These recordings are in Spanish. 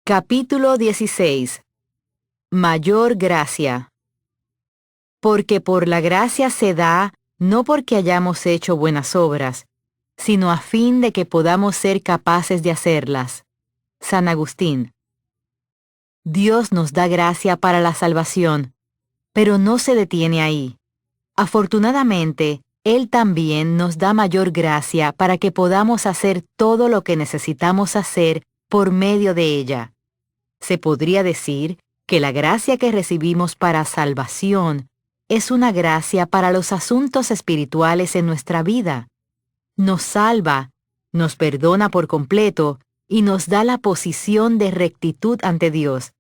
Capítulo 16. Mayor gracia. Porque por la gracia se da, no porque hayamos hecho buenas obras, sino a fin de que podamos ser capaces de hacerlas. San Agustín. Dios nos da gracia para la salvación, pero no se detiene ahí. Afortunadamente, Él también nos da mayor gracia para que podamos hacer todo lo que necesitamos hacer por medio de ella. Se podría decir que la gracia que recibimos para salvación es una gracia para los asuntos espirituales en nuestra vida. Nos salva, nos perdona por completo y nos da la posición de rectitud ante Dios.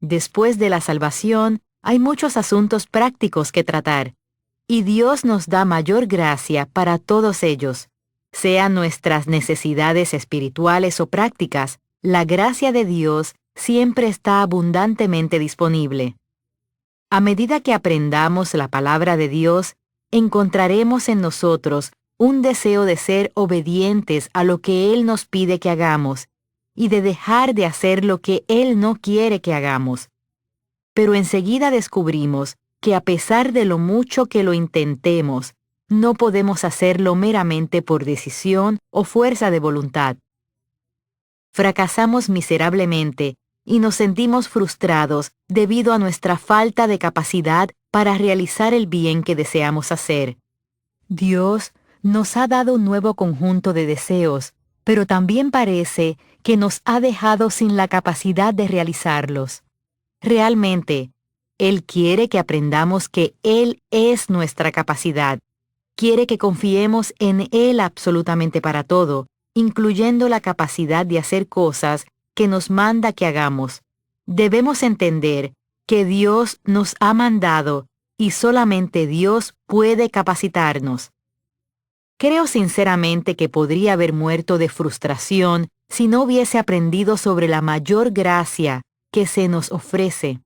Después de la salvación, hay muchos asuntos prácticos que tratar, y Dios nos da mayor gracia para todos ellos. Sean nuestras necesidades espirituales o prácticas, la gracia de Dios siempre está abundantemente disponible. A medida que aprendamos la palabra de Dios, encontraremos en nosotros un deseo de ser obedientes a lo que Él nos pide que hagamos y de dejar de hacer lo que Él no quiere que hagamos. Pero enseguida descubrimos que a pesar de lo mucho que lo intentemos, no podemos hacerlo meramente por decisión o fuerza de voluntad. Fracasamos miserablemente y nos sentimos frustrados debido a nuestra falta de capacidad para realizar el bien que deseamos hacer. Dios nos ha dado un nuevo conjunto de deseos, pero también parece que nos ha dejado sin la capacidad de realizarlos. Realmente, Él quiere que aprendamos que Él es nuestra capacidad. Quiere que confiemos en Él absolutamente para todo, incluyendo la capacidad de hacer cosas que nos manda que hagamos. Debemos entender que Dios nos ha mandado y solamente Dios puede capacitarnos. Creo sinceramente que podría haber muerto de frustración si no hubiese aprendido sobre la mayor gracia que se nos ofrece.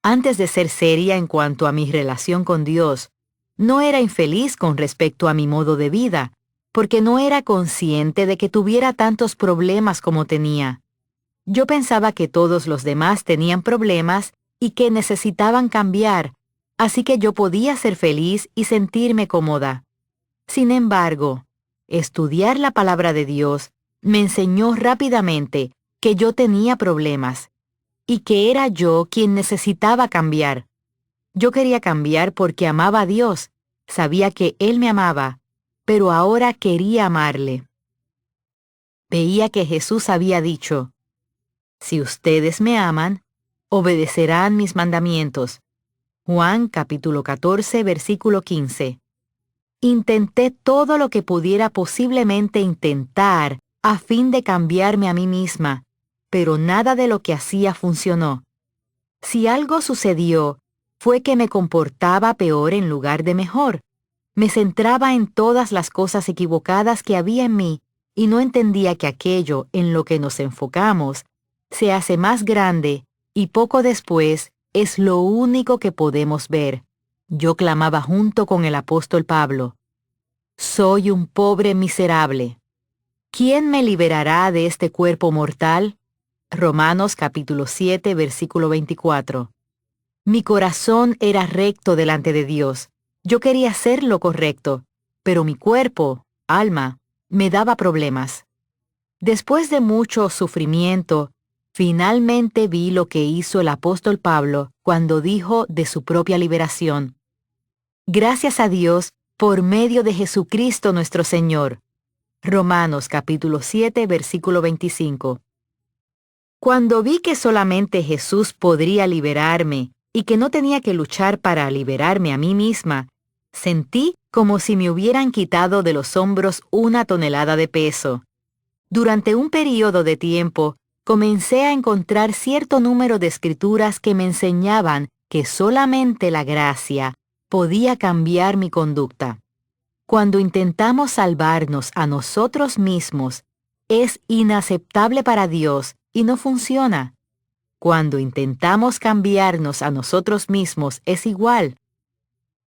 Antes de ser seria en cuanto a mi relación con Dios, no era infeliz con respecto a mi modo de vida, porque no era consciente de que tuviera tantos problemas como tenía. Yo pensaba que todos los demás tenían problemas y que necesitaban cambiar, así que yo podía ser feliz y sentirme cómoda. Sin embargo, estudiar la palabra de Dios me enseñó rápidamente que yo tenía problemas y que era yo quien necesitaba cambiar. Yo quería cambiar porque amaba a Dios, sabía que Él me amaba, pero ahora quería amarle. Veía que Jesús había dicho, «Si ustedes me aman, obedecerán mis mandamientos». Juan capítulo 14, versículo 15. Intenté todo lo que pudiera posiblemente intentar a fin de cambiarme a mí misma, pero nada de lo que hacía funcionó. Si algo sucedió, fue que me comportaba peor en lugar de mejor. Me centraba en todas las cosas equivocadas que había en mí y no entendía que aquello en lo que nos enfocamos se hace más grande y poco después es lo único que podemos ver. Yo clamaba junto con el apóstol Pablo, «Soy un pobre miserable. ¿Quién me liberará de este cuerpo mortal?» Romanos capítulo 7, versículo 24. Mi corazón era recto delante de Dios. Yo quería hacer lo correcto, pero mi cuerpo, alma, me daba problemas. Después de mucho sufrimiento, finalmente vi lo que hizo el apóstol Pablo cuando dijo de su propia liberación. Gracias a Dios por medio de Jesucristo nuestro Señor. Romanos capítulo 7, versículo 25. Cuando vi que solamente Jesús podría liberarme y que no tenía que luchar para liberarme a mí misma, sentí como si me hubieran quitado de los hombros 1 tonelada de peso. Durante un período de tiempo, comencé a encontrar cierto número de escrituras que me enseñaban que solamente la gracia podía cambiar mi conducta. Cuando intentamos salvarnos a nosotros mismos, es inaceptable para Dios y no funciona. Cuando intentamos cambiarnos a nosotros mismos es igual.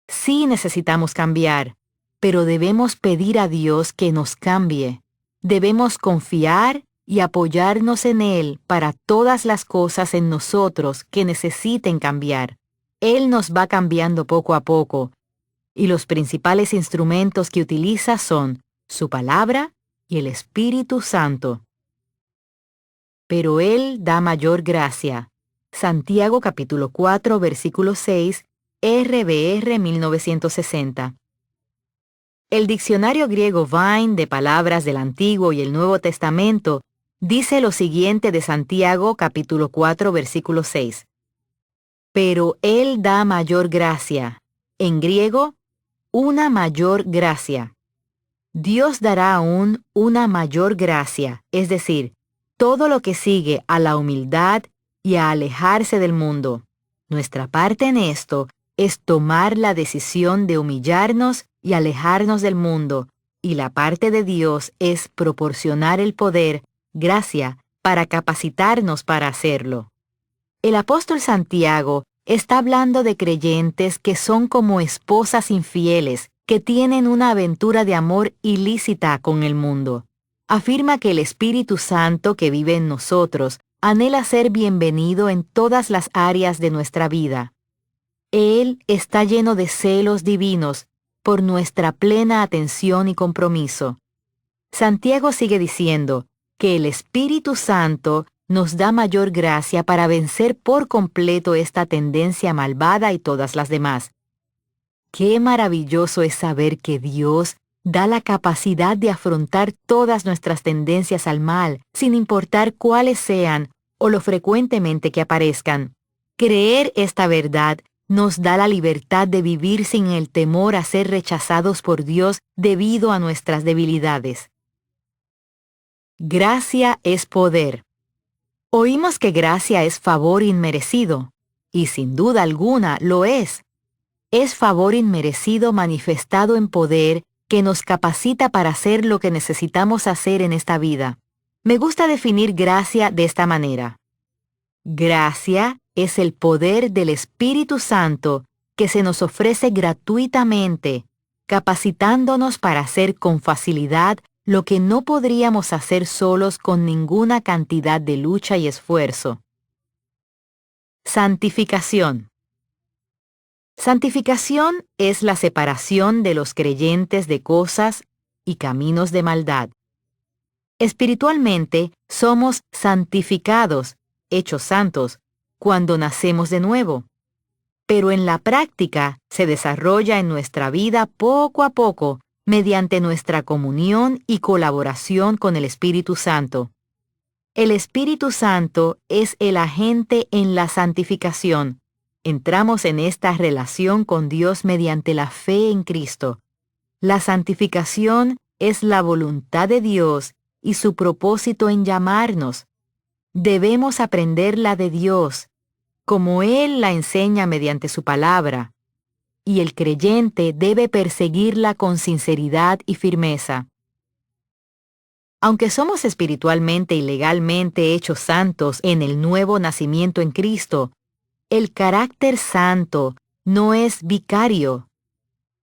Sí necesitamos cambiar, pero debemos pedir a Dios que nos cambie. Debemos confiar y apoyarnos en Él para todas las cosas en nosotros que necesiten cambiar. Él nos va cambiando poco a poco, y los principales instrumentos que utiliza son su palabra y el Espíritu Santo. Pero Él da mayor gracia. Santiago capítulo 4, versículo 6, RBR 1960. El diccionario griego Vine de palabras del Antiguo y el Nuevo Testamento dice lo siguiente de Santiago capítulo 4, versículo 6. Pero Él da mayor gracia. En griego, una mayor gracia. Dios dará aún una mayor gracia, es decir, todo lo que sigue a la humildad y a alejarse del mundo. Nuestra parte en esto es tomar la decisión de humillarnos y alejarnos del mundo, y la parte de Dios es proporcionar el poder, gracia, para capacitarnos para hacerlo. El apóstol Santiago está hablando de creyentes que son como esposas infieles, que tienen una aventura de amor ilícita con el mundo. Afirma que el Espíritu Santo que vive en nosotros anhela ser bienvenido en todas las áreas de nuestra vida. Él está lleno de celos divinos por nuestra plena atención y compromiso. Santiago sigue diciendo que el Espíritu Santo nos da mayor gracia para vencer por completo esta tendencia malvada y todas las demás. Qué maravilloso es saber que Dios da la capacidad de afrontar todas nuestras tendencias al mal, sin importar cuáles sean o lo frecuentemente que aparezcan. Creer esta verdad nos da la libertad de vivir sin el temor a ser rechazados por Dios debido a nuestras debilidades. Gracia es poder. Oímos que gracia es favor inmerecido, y sin duda alguna lo es. Es favor inmerecido manifestado en poder que nos capacita para hacer lo que necesitamos hacer en esta vida. Me gusta definir gracia de esta manera. Gracia es el poder del Espíritu Santo que se nos ofrece gratuitamente, capacitándonos para hacer con facilidad lo que no podríamos hacer solos con ninguna cantidad de lucha y esfuerzo. Santificación. Santificación es la separación de los creyentes de cosas y caminos de maldad. Espiritualmente, somos santificados, hechos santos, cuando nacemos de nuevo. Pero en la práctica se desarrolla en nuestra vida poco a poco mediante nuestra comunión y colaboración con el Espíritu Santo. El Espíritu Santo es el agente en la santificación. Entramos en esta relación con Dios mediante la fe en Cristo. La santificación es la voluntad de Dios y su propósito en llamarnos. Debemos aprenderla de Dios, como Él la enseña mediante su palabra, y el creyente debe perseguirla con sinceridad y firmeza. Aunque somos espiritualmente y legalmente hechos santos en el nuevo nacimiento en Cristo, el carácter santo no es vicario.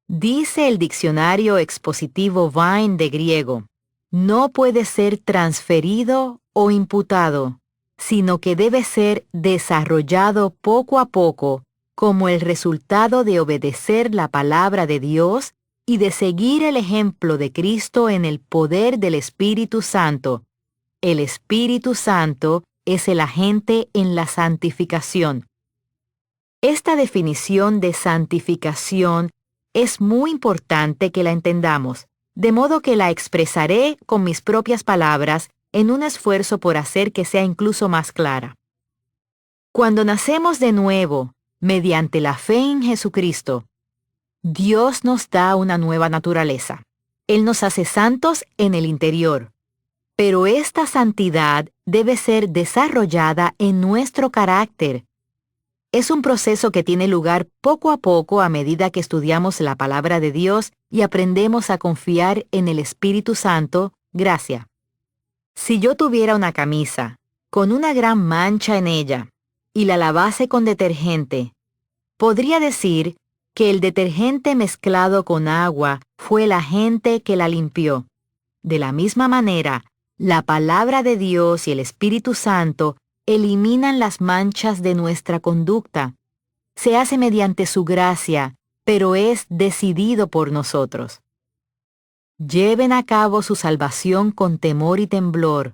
Dice el diccionario expositivo Vine de griego, no puede ser transferido o imputado, sino que debe ser desarrollado poco a poco como el resultado de obedecer la palabra de Dios y de seguir el ejemplo de Cristo en el poder del Espíritu Santo. El Espíritu Santo es el agente en la santificación. Esta definición de santificación es muy importante que la entendamos, de modo que la expresaré con mis propias palabras en un esfuerzo por hacer que sea incluso más clara. Cuando nacemos de nuevo, mediante la fe en Jesucristo, Dios nos da una nueva naturaleza. Él nos hace santos en el interior, pero esta santidad debe ser desarrollada en nuestro carácter. Es un proceso que tiene lugar poco a poco a medida que estudiamos la palabra de Dios y aprendemos a confiar en el Espíritu Santo, gracia. Si yo tuviera una camisa con una gran mancha en ella y la lavase con detergente, podría decir que el detergente mezclado con agua fue el agente que la limpió. De la misma manera, La palabra de Dios y el Espíritu Santo eliminan las manchas de nuestra conducta. Se hace mediante su gracia, pero es decidido por nosotros. Lleven a cabo su salvación con temor y temblor,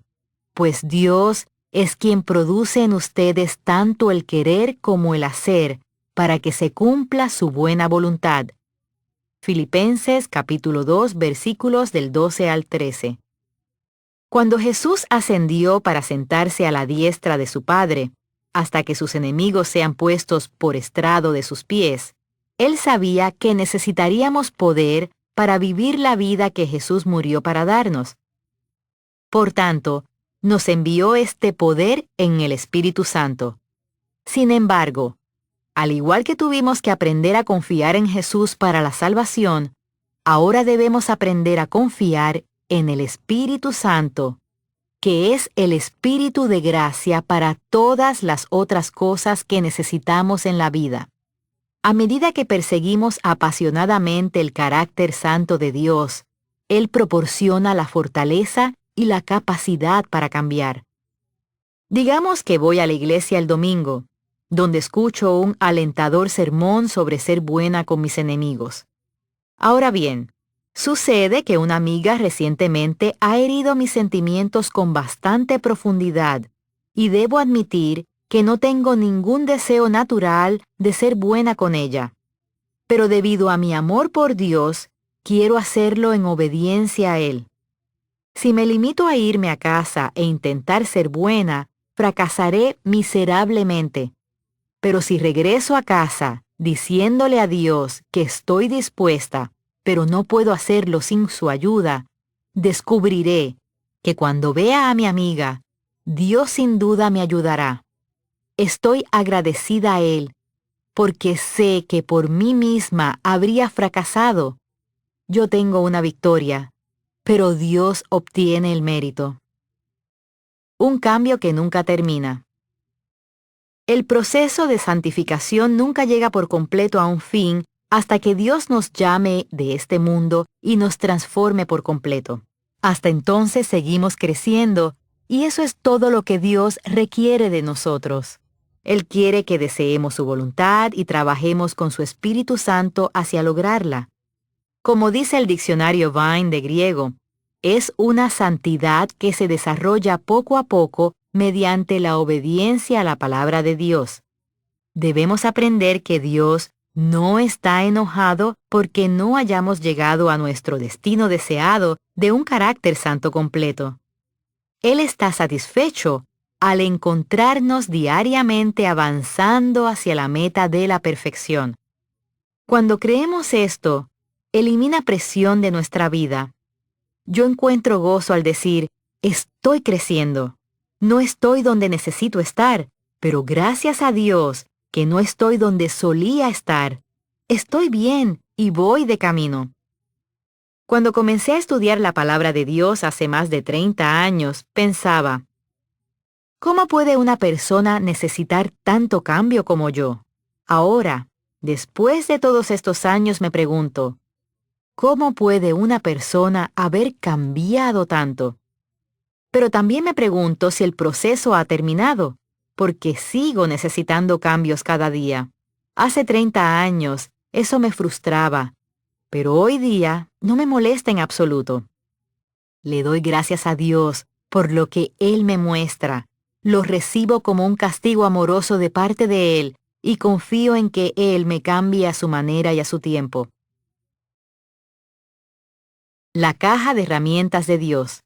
pues Dios es quien produce en ustedes tanto el querer como el hacer, para que se cumpla su buena voluntad. Filipenses capítulo 2, versículos del 12 al 13. Cuando Jesús ascendió para sentarse a la diestra de su Padre, hasta que sus enemigos sean puestos por estrado de sus pies, Él sabía que necesitaríamos poder para vivir la vida que Jesús murió para darnos. Por tanto, nos envió este poder en el Espíritu Santo. Sin embargo, al igual que tuvimos que aprender a confiar en Jesús para la salvación, ahora debemos aprender a confiar en el Espíritu Santo, que es el Espíritu de gracia para todas las otras cosas que necesitamos en la vida. A medida que perseguimos apasionadamente el carácter santo de Dios, Él proporciona la fortaleza y la capacidad para cambiar. Digamos que voy a la iglesia el domingo, donde escucho un alentador sermón sobre ser buena con mis enemigos. Ahora bien, sucede que una amiga recientemente ha herido mis sentimientos con bastante profundidad, y debo admitir que no tengo ningún deseo natural de ser buena con ella. Pero debido a mi amor por Dios, quiero hacerlo en obediencia a Él. Si me limito a irme a casa e intentar ser buena, fracasaré miserablemente. Pero si regreso a casa diciéndole a Dios que estoy dispuesta, pero no puedo hacerlo sin su ayuda, descubriré que cuando vea a mi amiga, Dios sin duda me ayudará. Estoy agradecida a Él, porque sé que por mí misma habría fracasado. Yo tengo una victoria, pero Dios obtiene el mérito. Un cambio que nunca termina. El proceso de santificación nunca llega por completo a un fin hasta que Dios nos llame de este mundo y nos transforme por completo. Hasta entonces seguimos creciendo, y eso es todo lo que Dios requiere de nosotros. Él quiere que deseemos su voluntad y trabajemos con su Espíritu Santo hacia lograrla. Como dice el diccionario Vine de griego, es una santidad que se desarrolla poco a poco mediante la obediencia a la palabra de Dios. Debemos aprender que Dios no está enojado porque no hayamos llegado a nuestro destino deseado de un carácter santo completo. Él está satisfecho al encontrarnos diariamente avanzando hacia la meta de la perfección. Cuando creemos esto, elimina presión de nuestra vida. Yo encuentro gozo al decir, estoy creciendo. No estoy donde necesito estar, pero gracias a Dios que no estoy donde solía estar. Estoy bien y voy de camino. Cuando comencé a estudiar la palabra de Dios hace más de 30 años, pensaba, ¿cómo puede una persona necesitar tanto cambio como yo? Ahora, después de todos estos años, me pregunto, ¿cómo puede una persona haber cambiado tanto? Pero también me pregunto si el proceso ha terminado, porque sigo necesitando cambios cada día. Hace 30 años, eso me frustraba, pero hoy día no me molesta en absoluto. Le doy gracias a Dios por lo que Él me muestra. Lo recibo como un castigo amoroso de parte de Él y confío en que Él me cambie a su manera y a su tiempo. La caja de herramientas de Dios.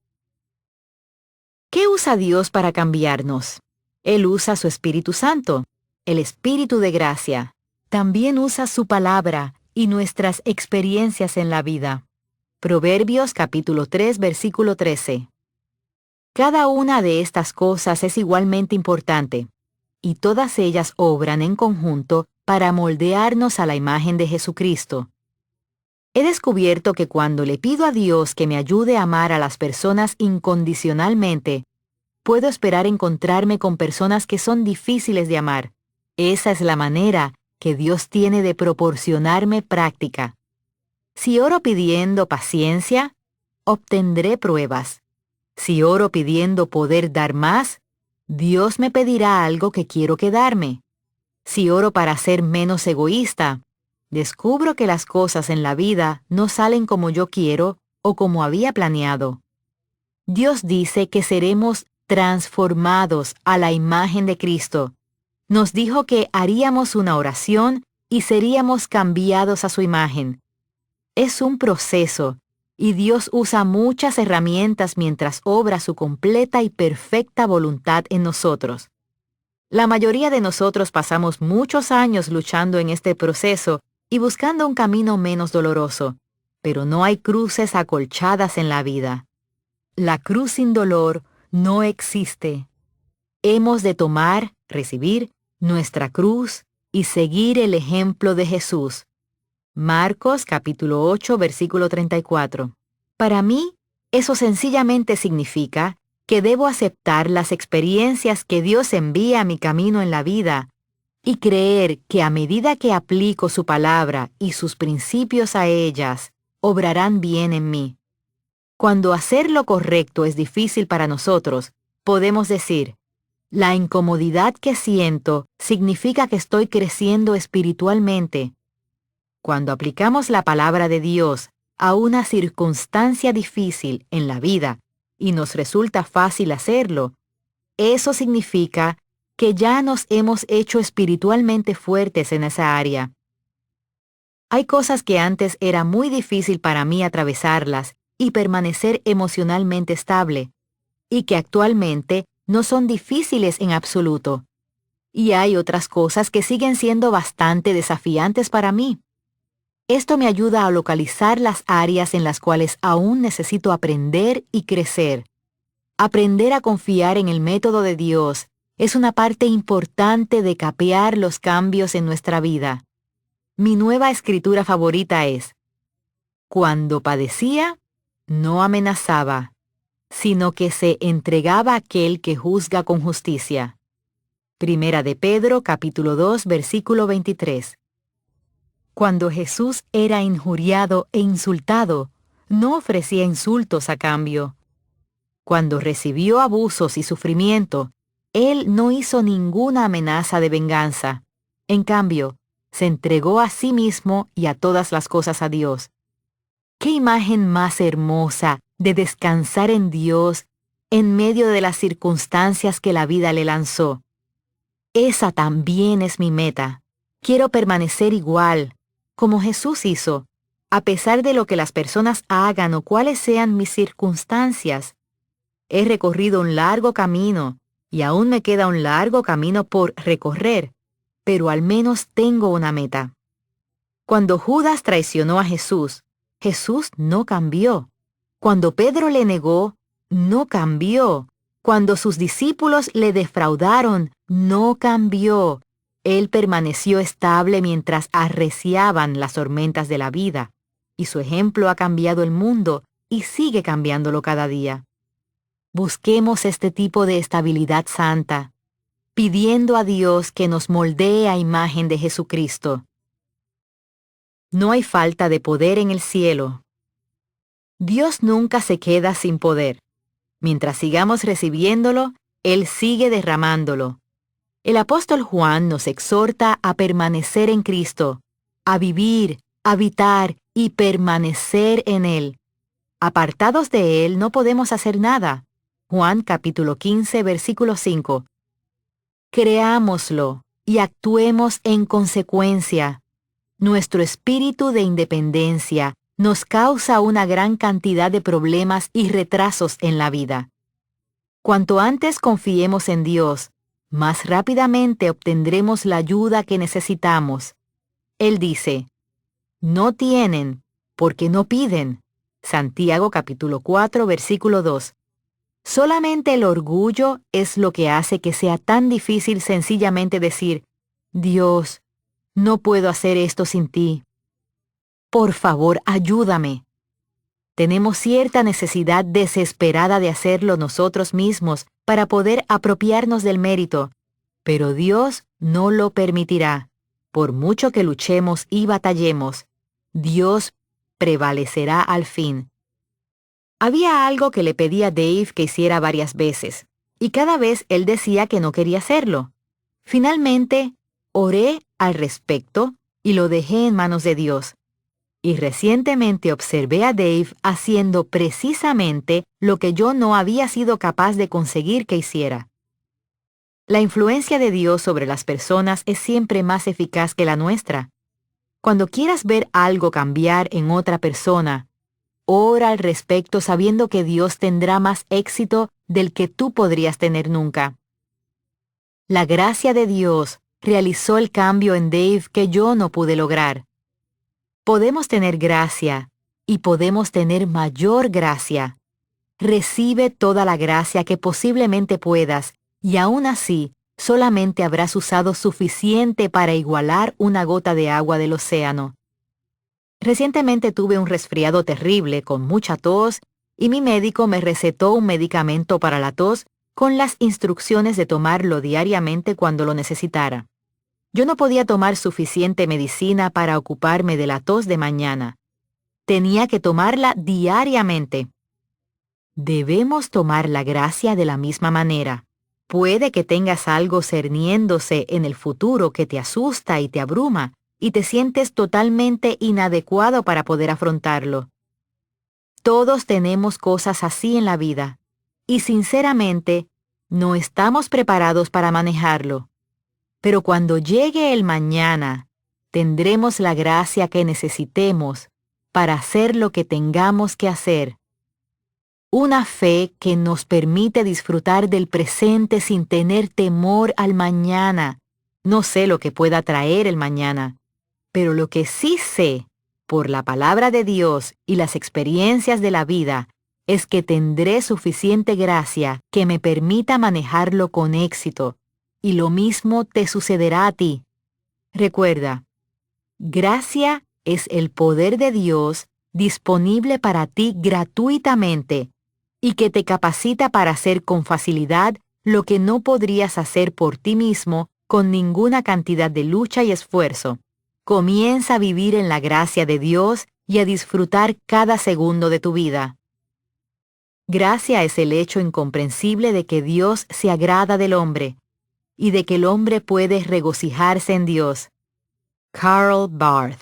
¿Qué usa Dios para cambiarnos? Él usa su Espíritu Santo, el Espíritu de gracia. También usa su palabra y nuestras experiencias en la vida. Proverbios capítulo 3, versículo 13. Cada una de estas cosas es igualmente importante, y todas ellas obran en conjunto para moldearnos a la imagen de Jesucristo. He descubierto que cuando le pido a Dios que me ayude a amar a las personas incondicionalmente, puedo esperar encontrarme con personas que son difíciles de amar. Esa es la manera que Dios tiene de proporcionarme práctica. Si oro pidiendo paciencia, obtendré pruebas. Si oro pidiendo poder dar más, Dios me pedirá algo que quiero quedarme. Si oro para ser menos egoísta, descubro que las cosas en la vida no salen como yo quiero o como había planeado. Dios dice que seremos transformados a la imagen de Cristo. Nos dijo que haríamos una oración y seríamos cambiados a su imagen. Es un proceso, y Dios usa muchas herramientas mientras obra su completa y perfecta voluntad en nosotros. La mayoría de nosotros pasamos muchos años luchando en este proceso y buscando un camino menos doloroso, pero no hay cruces acolchadas en la vida. La cruz sin dolor no existe. Hemos de tomar, recibir, nuestra cruz y seguir el ejemplo de Jesús. Marcos capítulo 8, versículo 34. Para mí, eso sencillamente significa que debo aceptar las experiencias que Dios envía a mi camino en la vida y creer que a medida que aplico su palabra y sus principios a ellas, obrarán bien en mí. Cuando hacer lo correcto es difícil para nosotros, podemos decir, la incomodidad que siento significa que estoy creciendo espiritualmente. Cuando aplicamos la palabra de Dios a una circunstancia difícil en la vida y nos resulta fácil hacerlo, eso significa que ya nos hemos hecho espiritualmente fuertes en esa área. Hay cosas que antes era muy difícil para mí atravesarlas y permanecer emocionalmente estable, y que actualmente no son difíciles en absoluto. Y hay otras cosas que siguen siendo bastante desafiantes para mí. Esto me ayuda a localizar las áreas en las cuales aún necesito aprender y crecer. Aprender a confiar en el método de Dios es una parte importante de capear los cambios en nuestra vida. Mi nueva escritura favorita es: cuando padecía, no amenazaba, sino que se entregaba a aquel que juzga con justicia. Primera de Pedro, capítulo 2, versículo 23. Cuando Jesús era injuriado e insultado, no ofrecía insultos a cambio. Cuando recibió abusos y sufrimiento, Él no hizo ninguna amenaza de venganza. En cambio, se entregó a sí mismo y a todas las cosas a Dios. ¡Qué imagen más hermosa de descansar en Dios en medio de las circunstancias que la vida le lanzó! Esa también es mi meta. Quiero permanecer igual, como Jesús hizo, a pesar de lo que las personas hagan o cuáles sean mis circunstancias. He recorrido un largo camino y aún me queda un largo camino por recorrer, pero al menos tengo una meta. Cuando Judas traicionó a Jesús, Jesús no cambió. Cuando Pedro le negó, no cambió. Cuando sus discípulos le defraudaron, no cambió. Él permaneció estable mientras arreciaban las tormentas de la vida, y su ejemplo ha cambiado el mundo y sigue cambiándolo cada día. Busquemos este tipo de estabilidad santa, pidiendo a Dios que nos moldee a imagen de Jesucristo. No hay falta de poder en el cielo. Dios nunca se queda sin poder. Mientras sigamos recibiéndolo, Él sigue derramándolo. El apóstol Juan nos exhorta a permanecer en Cristo, a vivir, habitar y permanecer en Él. Apartados de Él no podemos hacer nada. Juan capítulo 15, versículo 5. Creámoslo y actuemos en consecuencia. Nuestro espíritu de independencia nos causa una gran cantidad de problemas y retrasos en la vida. Cuanto antes confiemos en Dios, más rápidamente obtendremos la ayuda que necesitamos. Él dice, no tienen, porque no piden. Santiago capítulo 4, versículo 2. Solamente el orgullo es lo que hace que sea tan difícil sencillamente decir, Dios, no puedo hacer esto sin ti. Por favor, ayúdame. Tenemos cierta necesidad desesperada de hacerlo nosotros mismos para poder apropiarnos del mérito, pero Dios no lo permitirá. Por mucho que luchemos y batallemos, Dios prevalecerá al fin. Había algo que le pedí a Dave que hiciera varias veces, y cada vez él decía que no quería hacerlo. Finalmente, oré al respecto y lo dejé en manos de Dios. Y recientemente observé a Dave haciendo precisamente lo que yo no había sido capaz de conseguir que hiciera. La influencia de Dios sobre las personas es siempre más eficaz que la nuestra. Cuando quieras ver algo cambiar en otra persona, ora al respecto sabiendo que Dios tendrá más éxito del que tú podrías tener nunca. La gracia de Dios realizó el cambio en Dave que yo no pude lograr. Podemos tener gracia y podemos tener mayor gracia. Recibe toda la gracia que posiblemente puedas y aún así solamente habrás usado suficiente para igualar una gota de agua del océano. Recientemente tuve un resfriado terrible con mucha tos y mi médico me recetó un medicamento para la tos con las instrucciones de tomarlo diariamente cuando lo necesitara. Yo no podía tomar suficiente medicina para ocuparme de la tos de mañana. Tenía que tomarla diariamente. Debemos tomar la gracia de la misma manera. Puede que tengas algo cerniéndose en el futuro que te asusta y te abruma, y te sientes totalmente inadecuado para poder afrontarlo. Todos tenemos cosas así en la vida, y sinceramente, no estamos preparados para manejarlo. Pero cuando llegue el mañana, tendremos la gracia que necesitemos para hacer lo que tengamos que hacer. Una fe que nos permite disfrutar del presente sin tener temor al mañana. No sé lo que pueda traer el mañana, pero lo que sí sé, por la palabra de Dios y las experiencias de la vida, es que tendré suficiente gracia que me permita manejarlo con éxito. Y lo mismo te sucederá a ti. Recuerda, gracia es el poder de Dios disponible para ti gratuitamente y que te capacita para hacer con facilidad lo que no podrías hacer por ti mismo con ninguna cantidad de lucha y esfuerzo. Comienza a vivir en la gracia de Dios y a disfrutar cada segundo de tu vida. Gracia es el hecho incomprensible de que Dios se agrada del hombre y de que el hombre puede regocijarse en Dios. Karl Barth.